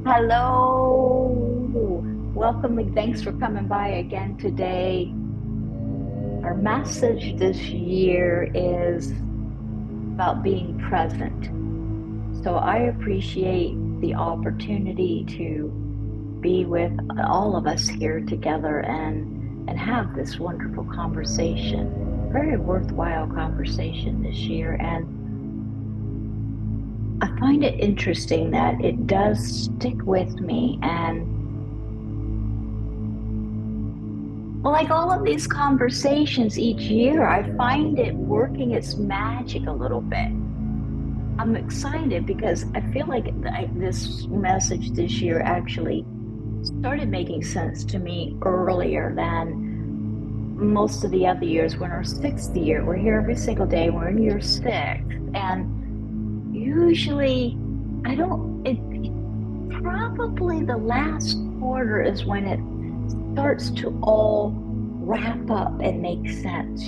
Hello. Welcome and thanks for coming by again today. Our message this year is about being present. So I appreciate the opportunity to be with all of us here together and have this wonderful conversation. Very worthwhile conversation this year. And I find it interesting that it does stick with me. And like all of these conversations each year, I find it working its magic a little bit. I'm excited because I feel like this message this year actually started making sense to me earlier than most of the other years. We're in our sixth year. We're here every single day. We're in year six. And usually, I don't, it probably the last quarter is when it starts to all wrap up and make sense.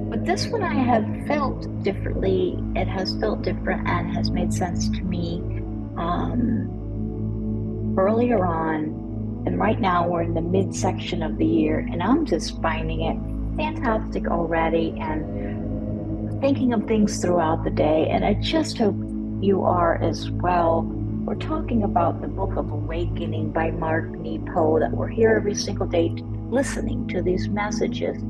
But this one I have felt differently. It has felt different and has made sense to me earlier on. And right now we're in the midsection of the year, and I'm just finding it fantastic already and thinking of things throughout the day. And I just hope you are as well. We're talking about the Book of Awakening by Mark Nepo, that we're here every single day listening to these messages,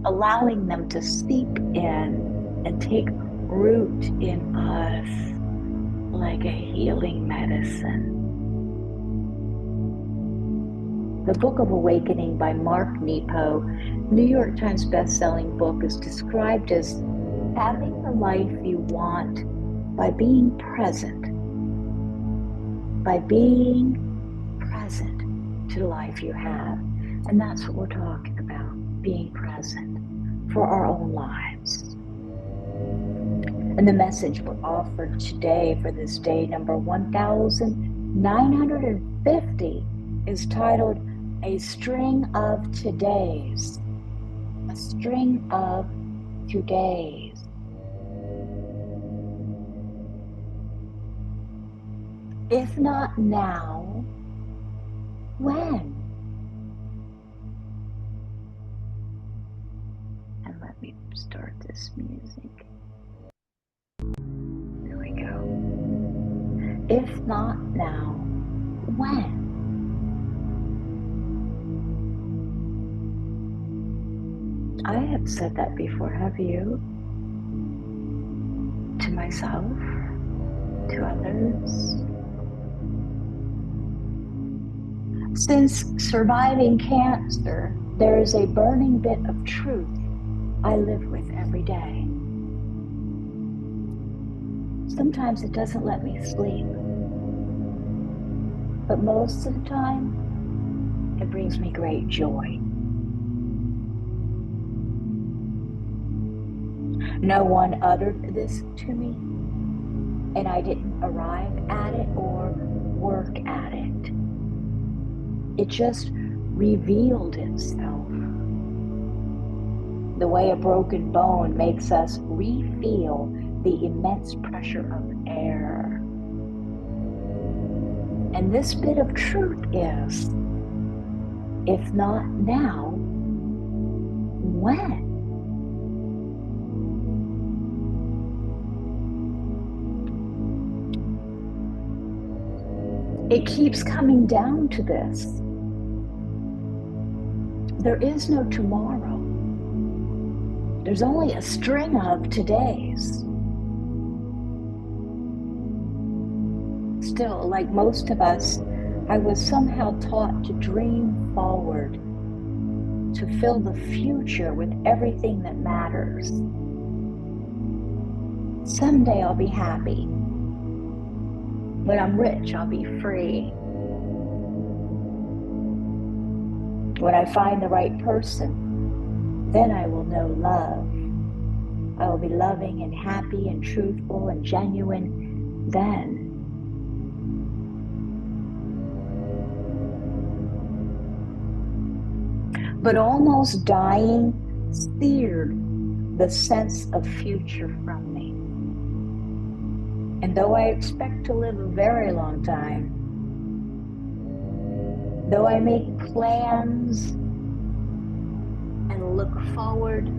allowing them to seep in and take root in us like a healing medicine. The Book of Awakening by Mark Nepo, New York Times bestselling book, is described as having the life you want by being present. By being present to the life you have. And that's what we're talking about, being present for our own lives. And the message we're offered today for this day number 1950 is titled A String of Todays. A String of Todays. If not now, when? And let me start this music. There we go. If not now, when? I have said that before, have you? To myself, to others. Since surviving cancer, there is a burning bit of truth I live with every day. Sometimes it doesn't let me sleep, but most of the time, it brings me great joy. No one uttered this to me, and I didn't arrive at it or work at it. It just revealed itself. The way a broken bone makes us re-feel the immense pressure of air. And this bit of truth is, if not now, when? It keeps coming down to this. There is no tomorrow. There's only a string of todays. Still, like most of us, I was somehow taught to dream forward, to fill the future with everything that matters. Someday I'll be happy. When I'm rich, I'll be free. When I find the right person, then I will know love. I will be loving and happy and truthful and genuine then. But almost dying seared the sense of future from me. And though I expect to live a very long time, though I make plans and look forward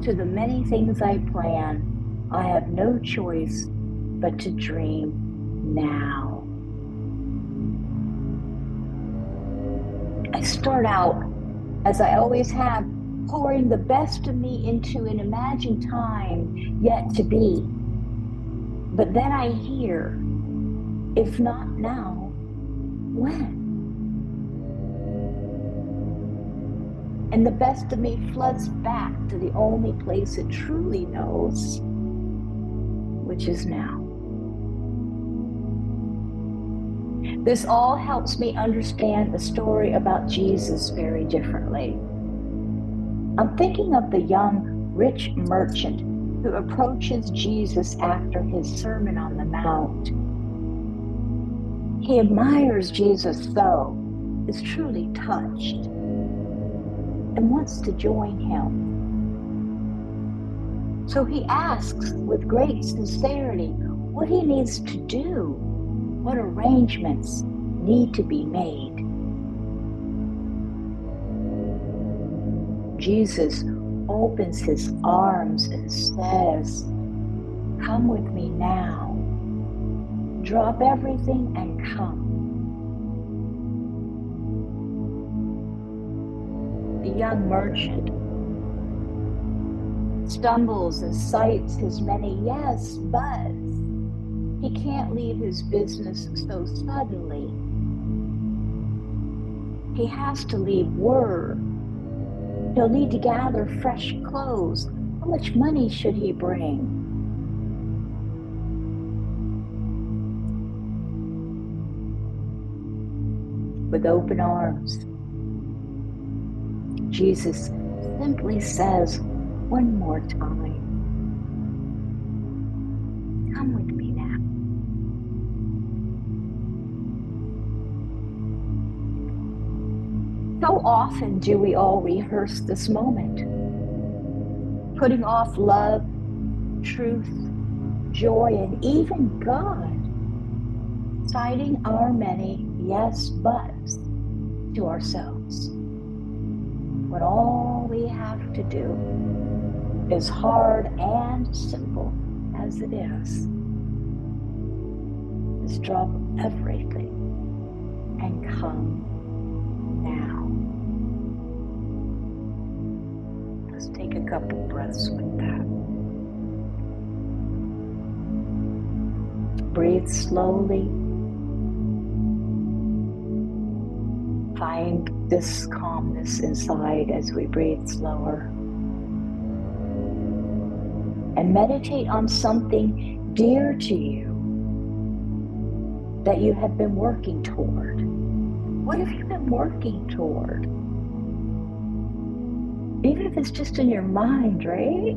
to the many things I plan, I have no choice but to dream now. I start out, as I always have, pouring the best of me into an imagined time yet to be. But then I hear, if not now, when? And the best of me floods back to the only place it truly knows, which is now. This all helps me understand the story about Jesus very differently. I'm thinking of the young rich merchant who approaches Jesus after his Sermon on the Mount. He admires Jesus so, is truly touched, and wants to join him. So he asks with great sincerity what he needs to do, what arrangements need to be made. Jesus opens his arms and says, "Come with me now. Drop everything and come." The young merchant stumbles and cites his many yes buts. He can't leave his business so suddenly. He has to leave word. He'll need to gather fresh clothes. How much money should he bring? With open arms, Jesus simply says one more time, "Come with me now." So often do we all rehearse this moment, putting off love, truth, joy, and even God, citing our many yes buts to ourselves, when all we have to do is hard and simple as it is drop everything and come now. Let's take a couple breaths with that. Breathe slowly. Find this calmness inside as we breathe slower. And meditate on something dear to you that you have been working toward. What have you been working toward? Even if it's just in your mind, right?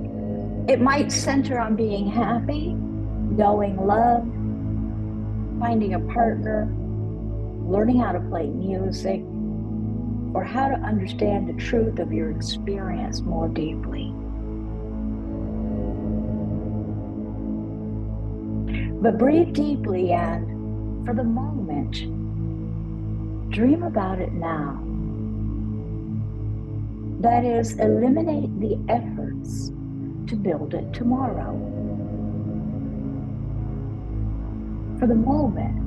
It might center on being happy, knowing love, finding a partner, learning how to play music, or how to understand the truth of your experience more deeply. But breathe deeply and, for the moment, dream about it now. That is, eliminate the efforts to build it tomorrow. For the moment,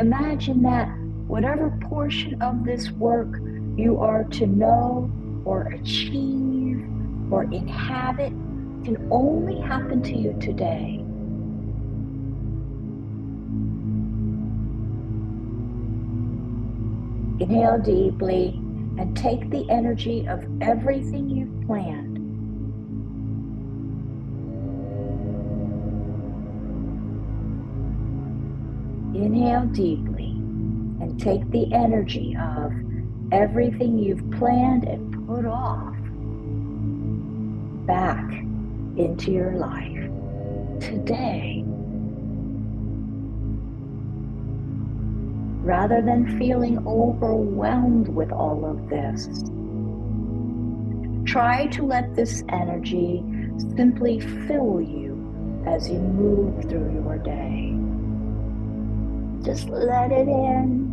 imagine that whatever portion of this work you are to know or achieve or inhabit can only happen to you today. Inhale deeply and take the energy of everything you've planned. Inhale deeply and take the energy of everything you've planned and put off back into your life today. Rather than feeling overwhelmed with all of this, try to let this energy simply fill you as you move through your day. Just let it in.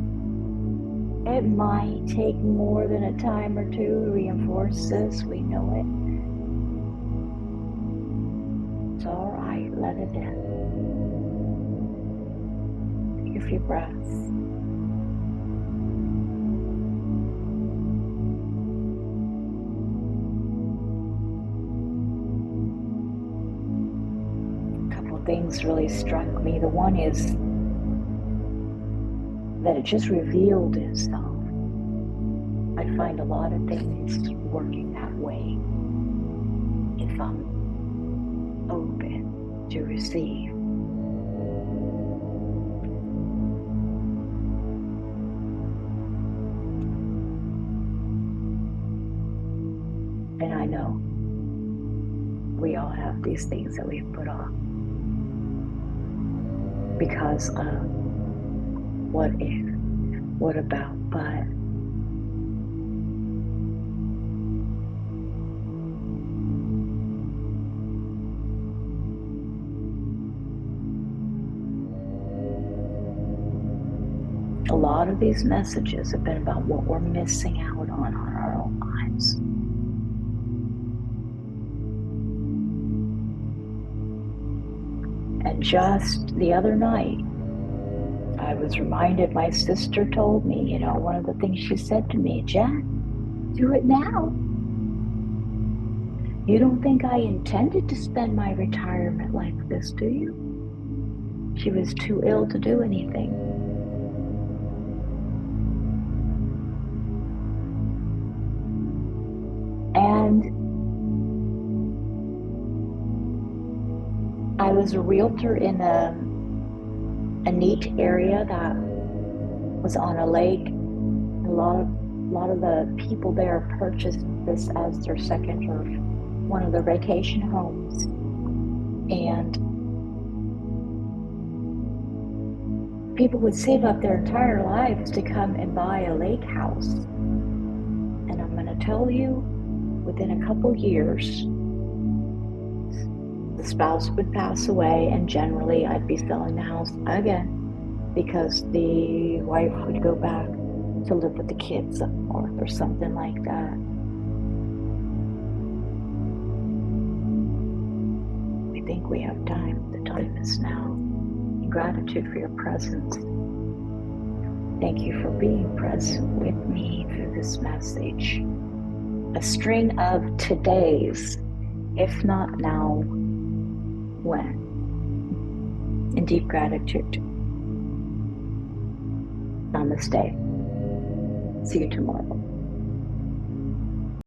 It might take more than a time or two to reinforce this. We know it. It's all right. Let it in. Take a few breaths. A couple of things really struck me. The one is that it just revealed itself. I find a lot of things working that way if I'm open to receive. And I know we all have these things that we've put off because of what if, what about, but a lot of these messages have been about what we're missing out on our own lives. And just the other night, I was reminded, my sister told me, one of the things she said to me, Jen, do it now. You don't think I intended to spend my retirement like this, do you? She was too ill to do anything. And I was a realtor in a neat area that was on a lake. A lot of the people there purchased this as their second or one of their vacation homes. And people would save up their entire lives to come and buy a lake house. And I'm going to tell you, within a couple years, the spouse would pass away, and generally I'd be selling the house again because the wife would go back to live with the kids up north or something like that. We think we have time. The time is now. And gratitude for your presence. Thank you for being present with me through this message. A string of todays, if not now, when? In deep gratitude. Namaste. See you tomorrow.